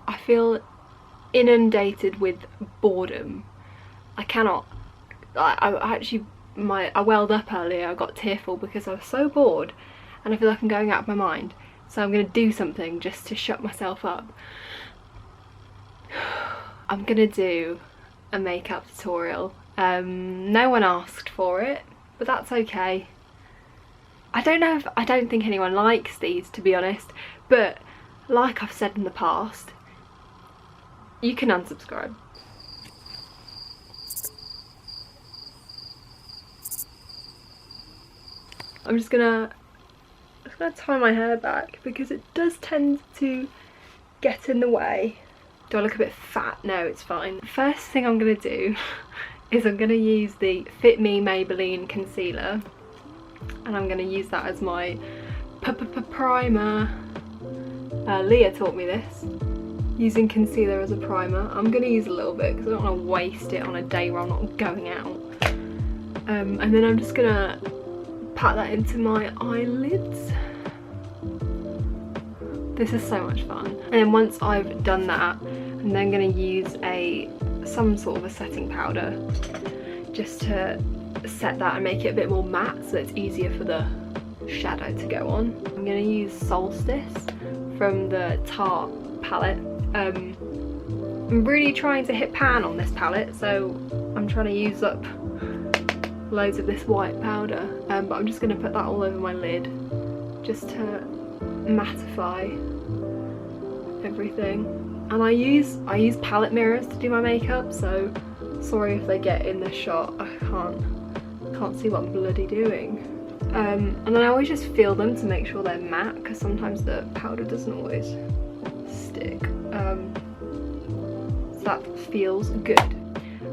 I feel inundated with boredom. I cannot, I welled up earlier, I got tearful because I was so bored and I feel like I'm going out of my mind. So I'm going to do something just to shut myself up. I'm going to do a makeup tutorial. No one asked for it, but that's okay. I don't think anyone likes these, to be honest, but like I've said in the past, you can unsubscribe. I'm just gonna tie my hair back because it does tend to get in the way. Do I look a bit fat? No, it's fine. First thing I'm gonna do is I'm gonna use the Fit Me Maybelline Concealer, and I'm gonna use that as my primer. Leah taught me this, using concealer as a primer. I'm gonna use a little bit because I don't want to waste it on a day where I'm not going out. And then I'm just gonna pat that into my eyelids. This is so much fun. And then once I've done that, I'm then gonna use some sort of a setting powder just to set that and make it a bit more matte so it's easier for the shadow to go on. I'm gonna use Solstice from the Tarte palette. I'm really trying to hit pan on this palette, so I'm trying to use up loads of this white powder, but I'm just going to put that all over my lid just to mattify everything. And I use palette mirrors to do my makeup, so sorry if they get in the shot. I can't see what I'm bloody doing. And then I always just feel them to make sure they're matte, because sometimes the powder doesn't always stick. So that feels good.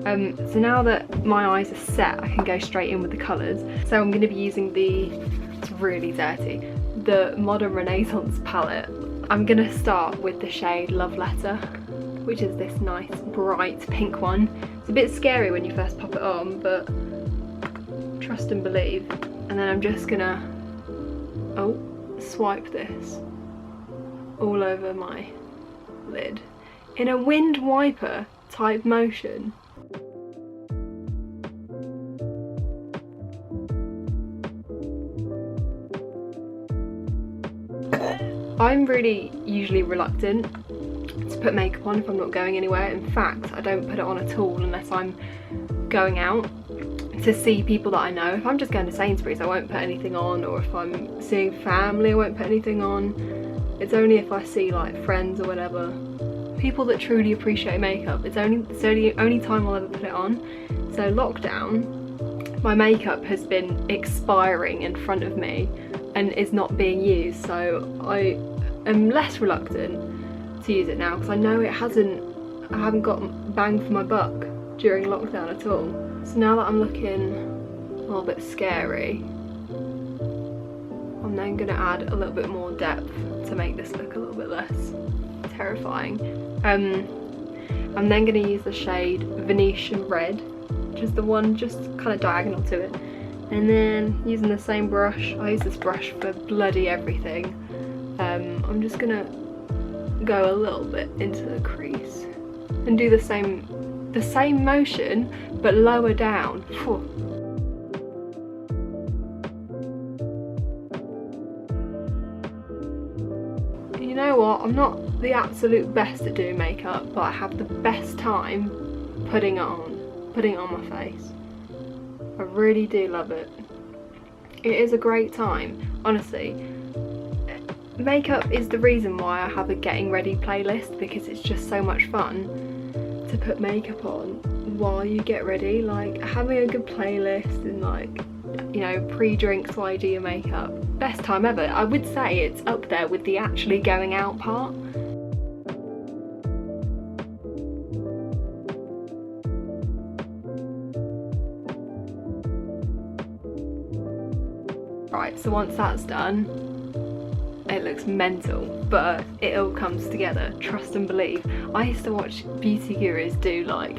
So now that my eyes are set, I can go straight in with the colours. So I'm going to be using it's really dirty, the Modern Renaissance palette. I'm going to start with the shade Love Letter, which is this nice bright pink one. It's a bit scary when you first pop it on, but trust and believe. And then I'm just gonna swipe this all over my lid in a wind wiper type motion. I'm really usually reluctant to put makeup on if I'm not going anywhere. In fact, I don't put it on at all unless I'm going out to see people that I know. If I'm just going to Sainsbury's, I won't put anything on, or if I'm seeing family, I won't put anything on. It's only if I see like friends or whatever, people that truly appreciate makeup, it's the only time I'll ever put it on. So lockdown, my makeup has been expiring in front of me and is not being used, so I am less reluctant to use it now because I know I haven't got bang for my buck during lockdown at all. So now that I'm looking a little bit scary, I'm then going to add a little bit more depth to make this look a little bit less terrifying. I'm then going to use the shade Venetian Red, which is the one just kind of diagonal to it. And then using the same brush, I use this brush for bloody everything. I'm just going to go a little bit into the crease and do the same motion but lower down. Whew. You know what, I'm not the absolute best at doing makeup, but I have the best time putting it on my face. I really do love it. It is a great time, honestly. Makeup is the reason why I have a getting ready playlist, because it's just so much fun to put makeup on while you get ready. Like having a good playlist and like, you know, pre-drinks while you do your makeup, best time ever. I would say it's up there with the actually going out part. Right, so once that's done, it looks mental, but it all comes together, trust and believe. I used to watch beauty gurus do like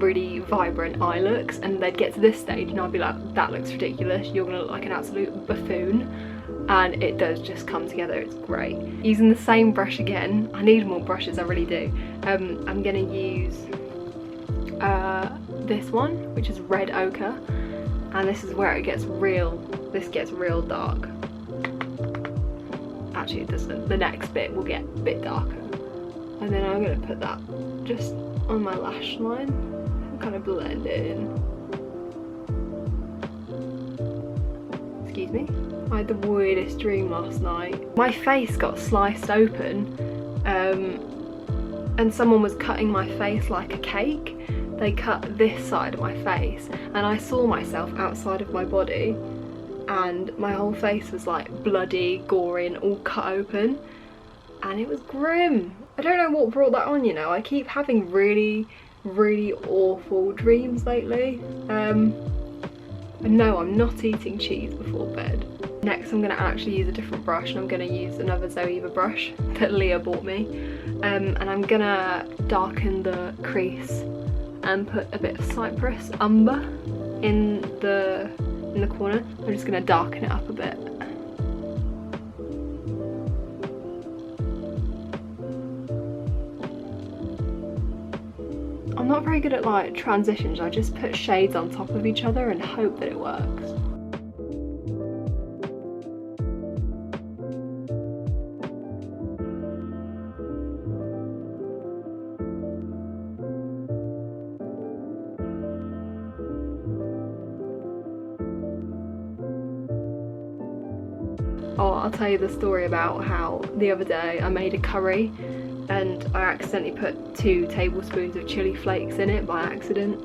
really vibrant eye looks, and they'd get to this stage and I'd be like, that looks ridiculous, you're gonna look like an absolute buffoon. and it does just come together. It's great. Using the same brush again. I need more brushes, I really do. I'm gonna use this one, which is red ochre, and this is where it gets real, this gets real dark. Actually it doesn't, the next bit will get a bit darker. And then I'm gonna put that just on my lash line and kind of blend it in. Excuse me. I had the weirdest dream last night. My face got sliced open and someone was cutting my face like a cake. They cut this side of my face and I saw myself outside of my body and my whole face was like bloody, gory and all cut open, and it was grim. I don't know what brought that on, you know. I keep having really, really awful dreams lately. And no, I'm not eating cheese before bed. Next I'm going to actually use a different brush, and I'm going to use another Zoeva brush that Leah bought me. And I'm going to darken the crease and put a bit of Cypress umber in the corner. I'm just going to darken it up a bit. I'm not very good at like transitions. I just put shades on top of each other and hope that it works. Oh, I'll tell you the story about how the other day I made a curry and I accidentally put 2 tablespoons of chili flakes in it by accident.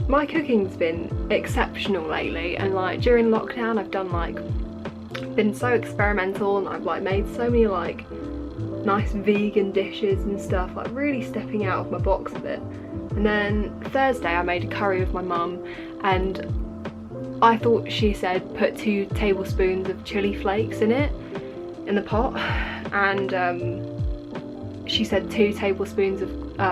My cooking's been exceptional lately, and like during lockdown I've done like, been so experimental, and I've like made so many like nice vegan dishes and stuff, like really stepping out of my box a bit. And then Thursday I made a curry with my mum, and I thought she said put 2 tablespoons of chili flakes in it, in the pot, and she said 2 tablespoons of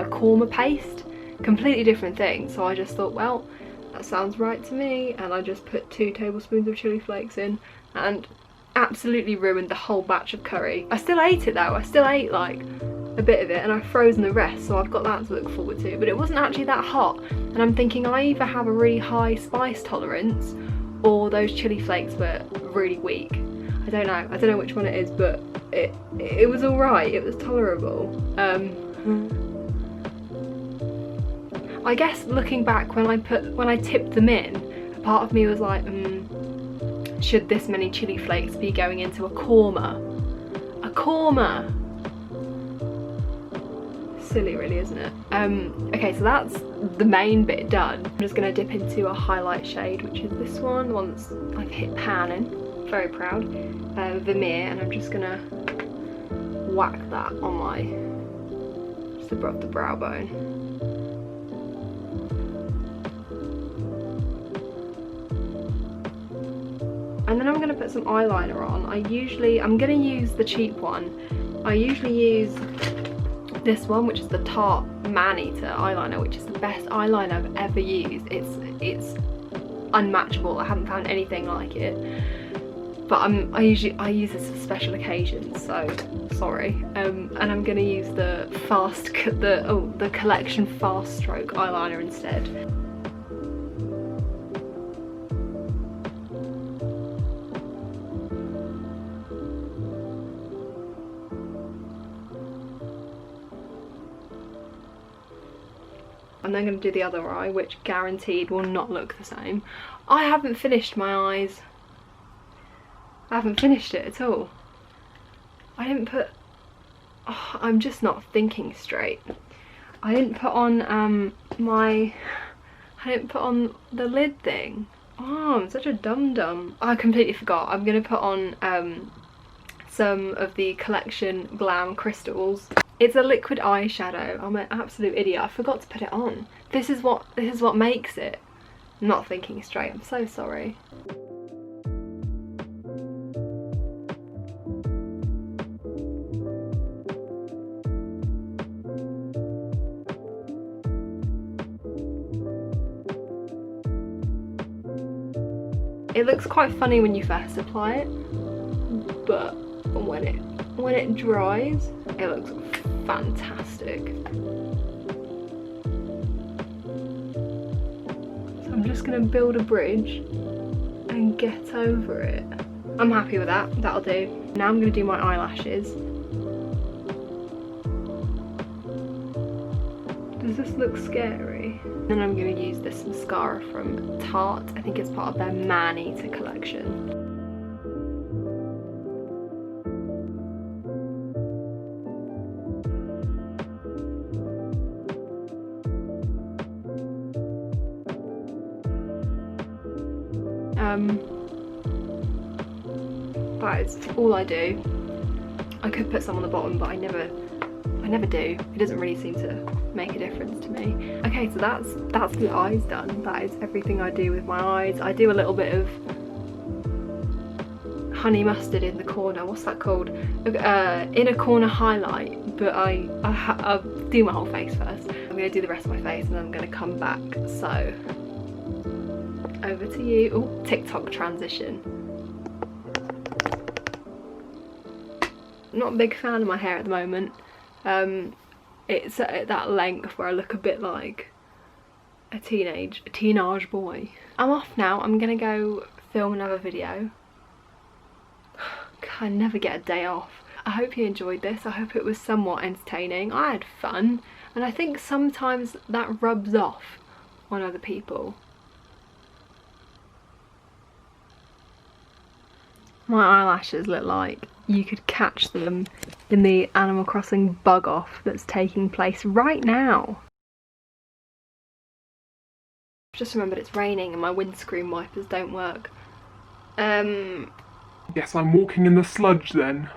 korma paste, completely different thing. So I just thought, well, that sounds right to me, and I just put 2 tablespoons of chili flakes in and absolutely ruined the whole batch of curry. I still ate it though, I still ate like a bit of it, and I've frozen the rest, so I've got that to look forward to. But it wasn't actually that hot, and I'm thinking I either have a really high spice tolerance or those chili flakes were really weak. I don't know which one it is, but it was alright, it was tolerable. I guess looking back, when I tipped them in, a part of me was like, should this many chili flakes be going into a korma? A korma! Silly really, isn't it? Okay, so that's the main bit done. I'm just going to dip into a highlight shade, which is this one, once I've hit pan in. Very proud. Vermeer, and I'm just going to whack that on my, just above the brow bone. And then I'm going to put some eyeliner on. I'm going to use the cheap one. I usually use this one, which is the Tarte Man-Eater eyeliner, which is the best eyeliner I've ever used. It's unmatchable. I haven't found anything like it. But I use this for special occasions, so sorry. And I'm gonna use the Collection Fast Stroke eyeliner instead. And then I'm going to do the other eye, which guaranteed will not look the same. I haven't finished my eyes. I haven't finished it at all. I didn't put... Oh, I'm just not thinking straight. I didn't put on I didn't put on the lid thing. Oh, I'm such a dum-dum. I completely forgot. I'm going to put on some of the Collection Glam crystals. It's a liquid eyeshadow. I'm an absolute idiot. I forgot to put it on. This is what makes it. I'm not thinking straight. I'm so sorry. It looks quite funny when you first apply it, but when it dries, it looks fantastic. So I'm just gonna build a bridge and get over it. I'm happy with that, that'll do. Now I'm gonna do my eyelashes. Does this look scary? Then I'm gonna use this mascara from Tarte. I think it's part of their Man Eater collection. That is all I do. I could put some on the bottom, but I never do. It doesn't really seem to make a difference to me. Okay, so that's the eyes done. That is everything I do with my eyes. I do a little bit of honey mustard in the corner. What's that called? Inner corner highlight. But I'll do my whole face first. I'm gonna do the rest of my face and then I'm gonna come back. So over to you. Oh, TikTok transition. Not a big fan of my hair at the moment. It's at that length where I look a bit like a teenage boy. I'm off now. I'm gonna go film another video. I never get a day off. I hope you enjoyed this. I hope it was somewhat entertaining. I had fun, and I think sometimes that rubs off on other people. My eyelashes look like you could catch them in the Animal Crossing bug off that's taking place right now. I've just remembered it's raining and my windscreen wipers don't work. Guess I'm walking in the sludge then.